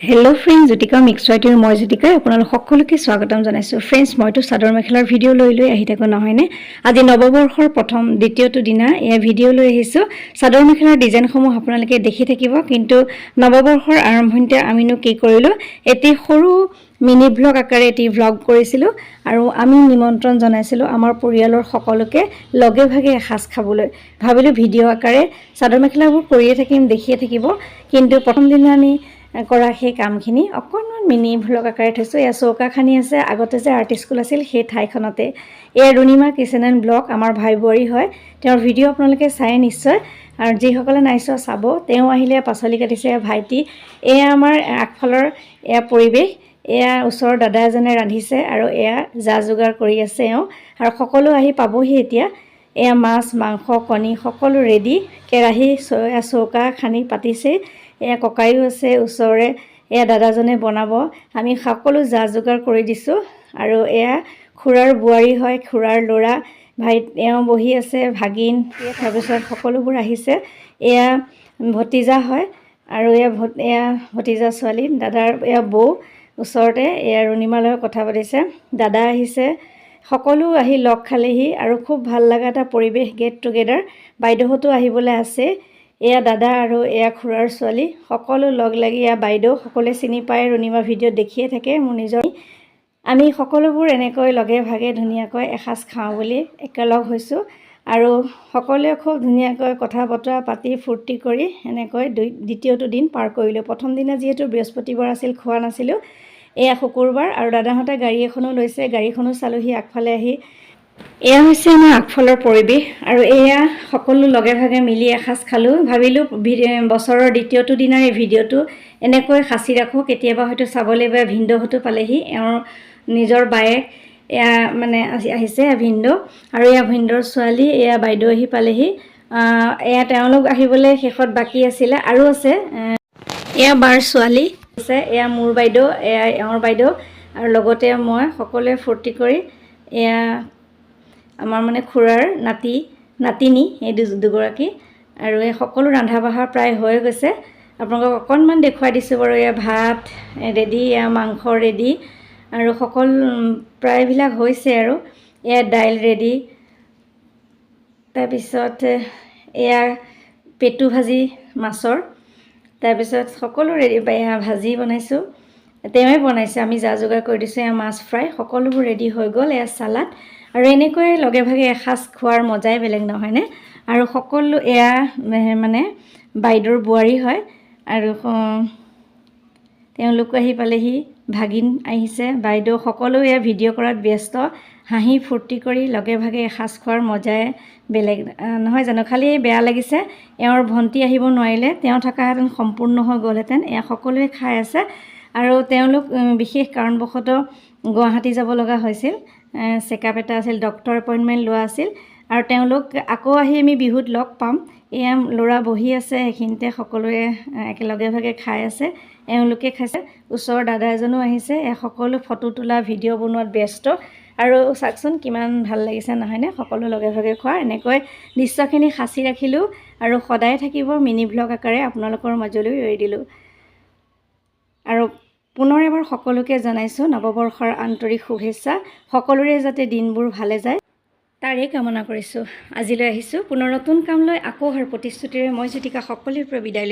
Hello' friends, Jyotika mix ৱাইটিৰ মই জ্যোতিকাই আপোনালোক সকলোকে স্বাগতম জনাইছোঁ। ফ্ৰেণ্ডছ, মইতো চাদৰ মেখেলাৰ ভিডিঅ' লৈ আহি থাকোঁ নহয়নে? আজি নৱবৰ্ষৰ দ্বিতীয়টো দিনা এয়া ভিডিঅ' লৈ আহিছোঁ। চাদৰ মেখেলাৰ ডিজাইনসমূহ আপোনালোকে দেখি থাকিব। কিন্তু নৱবৰ্ষৰ আৰম্ভণিতে আমিনো কি কৰিলোঁ, এটি সৰু মিনি ভ্লগ আকাৰে এটি ভ্লগ কৰিছিলোঁ আৰু আমি নিমন্ত্ৰণ জনাইছিলোঁ আমাৰ পৰিয়ালৰ সকলোকে লগে ভাগে এসাঁজ খাবলৈ। ভাবিলোঁ ভিডিঅ' আকাৰে চাদৰ মেখেলাবোৰ কৰিয়ে থাকিম, দেখিয়ে থাকিব। কিন্তু প্ৰথম দিনা আমি কৰা সেই কামখিনি অকণমান মিনি ভ্লগ আকাৰে থৈছোঁ। এয়া চৌকা খানি আছে, আগতে যে আৰ্ট স্কুল আছিল সেই ঠাইখনতে। এয়া ৰুণিমা কিচেন এণ্ড ব্লগ, আমাৰ ভাই বোৱাৰী হয়। তেওঁৰ ভিডিঅ' আপোনালোকে চাই নিশ্চয়, আৰু যিসকলে নাই চোৱা চাব। তেওঁ আহিলে পাচলি কাটিছে ভাইটি। এয়া আমাৰ আগফালৰ এয়া পৰিৱেশ। এয়া ওচৰৰ দাদা এজনে ৰান্ধিছে আৰু এয়া যা যোগাৰ কৰি আছে এওঁ, আৰু সকলো আহি পাবহি এতিয়া। এয়া মাছ, মাংস, কণী সকলো ৰেডি। কেৰাহী চৌকা খানি পাতিছে। এয়া ককাইও আছে ওচৰৰে, এয়া দাদাজনে বনাব। আমি সকলো যা যোগাৰ কৰি দিছোঁ। আৰু এয়া খুৰাৰ বোৱাৰী হয়, খুৰাৰ ল'ৰা এওঁ বহি আছে, ভাগিন, তাৰপিছত সকলোবোৰ আহিছে। এয়া ভতিজা হয়, আৰু এয়া ভতিজা ছোৱালী, দাদাৰ এয়া বৌ ওচৰতে। এয়া ৰুণিমাৰ লগত কথা পাতিছে, দাদা আহিছে, সকলো আহি লগ খালেহি আৰু খুব ভাল লগা এটা পৰিৱেশ, গেট টুগেডাৰ। বাইদেউহঁতো আহিবলৈ আছে। এয়া দাদা আৰু এয়া খুৰাৰ ছোৱালী সকলো লগ লাগি, এয়া বাইদেউ সকলোৱে চিনি পায়, ৰুণিমা ভিডিঅ'ত দেখিয়ে থাকে মোৰ নিজৰ। আমি সকলোবোৰ এনেকৈ লগে ভাগে ধুনীয়াকৈ এসাঁজ খাওঁ বুলি একেলগ হৈছোঁ, আৰু সকলোৱে খুব ধুনীয়াকৈ কথা বতৰা পাতি ফূৰ্তি কৰি এনেকৈ দ্বিতীয়টো দিন পাৰ কৰিলোঁ। প্ৰথম দিনা যিহেতু বৃহস্পতিবাৰ আছিল, খোৱা নাছিলোঁ। এয়া শুকুৰবাৰ, আৰু দাদাহঁতে গাড়ী এখনো লৈছে, গাড়ীখনো চালোহি আগফালে আহি। এয়া হৈছে আমাৰ আগফালৰ পৰিৱেশ, আৰু এয়া সকলো লগে ভাগে মিলি এসাঁজ খালোঁ। ভাবিলোঁ বছৰৰ দ্বিতীয়টো দিনাৰ এই ভিডিঅ'টো এনেকৈ সাঁচি ৰাখোঁ, কেতিয়াবা হয়তো চাবলৈ বা ভিনদেউহঁতো পালেহি। এওঁৰ নিজৰ বায়েক এয়া মানে আহিছে ভিনদেউ, আৰু এয়া ভিনদেউৰ ছোৱালী, এয়া বাইদেউ আহি পালেহি। এয়া তেওঁলোক আহিবলৈ শেষত বাকী আছিলে, আৰু আছে এয়া বাৰ ছোৱালী আছে, এয়া মোৰ বাইদেউ, এয়া এওঁৰ বাইদেউ, আৰু লগতে মই। সকলোৱে ফূৰ্তি কৰি এয়া আমাৰ মানে খুৰাৰ নাতিনী এই দুগৰাকী, আৰু এই সকলো ৰন্ধা বঢ়া প্ৰায় হৈ গৈছে। আপোনালোকক অকণমান দেখুৱাই দিছোঁ বাৰু। এয়া ভাত ৰেডি, এয়া মাংস ৰেডি, আৰু সকলো প্ৰায়বিলাক হৈছে। আৰু এয়া দাইল ৰেডি, তাৰপিছত এয়া পেটু ভাজি মাছৰ, তাৰপিছত সকলো ৰেডি। এয়া ভাজি বনাইছোঁ, তেওঁৱে বনাইছে, আমি যা যোগাৰ কৰি দিছোঁ। এয়া মাছ ফ্ৰাই, সকলোবোৰ ৰেডি হৈ গ'ল। এয়া চালাড, আৰু এনেকৈ লগে ভাগে এসাঁজ খোৱাৰ মজাই বেলেগ নহয়নে? আৰু সকলো এয়া মানে বাইদেউৰ বোৱাৰী হয়, আৰু তেওঁলোকো আহি পালেহি, ভাগিন আহিছে, বাইদেউ, সকলো এয়া ভিডিঅ' কৰাত ব্যস্ত। হাঁহি ফূৰ্তি কৰি লগে ভাগে এসাঁজ খোৱাৰ মজাই বেলেগ নহয় জানো? খালি বেয়া লাগিছে এওঁৰ ভণ্টি আহিব নোৱাৰিলে, তেওঁ থকাহেঁতেন সম্পূৰ্ণ হৈ গ'লহেঁতেন। এয়া সকলোৱে খাই আছে, আৰু তেওঁলোক বিশেষ কাৰণবশতঃ গুৱাহাটী যাব লগা হৈছিল। চেকআপ এটা আছিল, ডক্টৰ এপইণ্টমেণ্ট লোৱা আছিল, আৰু তেওঁলোক আকৌ আহি আমি বিহুত লগ পাম। এয়া ল'ৰা বহি আছে সেইখিনিতে, সকলোৱে একেলগে ভাগে খাই আছে। এওঁলোকে খাইছে, ওচৰৰ দাদা এজনো আহিছে। সকলো ফটো তোলা, ভিডিঅ' বনোৱাত ব্যস্ত। আৰু চাওকচোন কিমান ভাল লাগিছে নহয়নে? সকলো লগে ভাগে খোৱা। এনেকৈ দৃশ্যখিনি সাঁচি ৰাখিলোঁ, আৰু সদায় থাকিব মিনি ভ্লগ আকাৰে আপোনালোকৰ মাজলৈ এৰি দিলোঁ। আৰু পুনৰ এবাৰ সকলোকে জনাইছোঁ নৱবৰ্ষৰ আন্তৰিক শুভেচ্ছা। সকলোৰে যাতে দিনবোৰ ভালে যায় তাৰেই কামনা কৰিছোঁ। আজিলৈ আহিছোঁ, পুনৰ নতুন কাম লৈ আকৌ অহাৰ প্ৰতিশ্ৰুতিৰে মই জ্যোতিকা সকলোৰে পৰা বিদায়।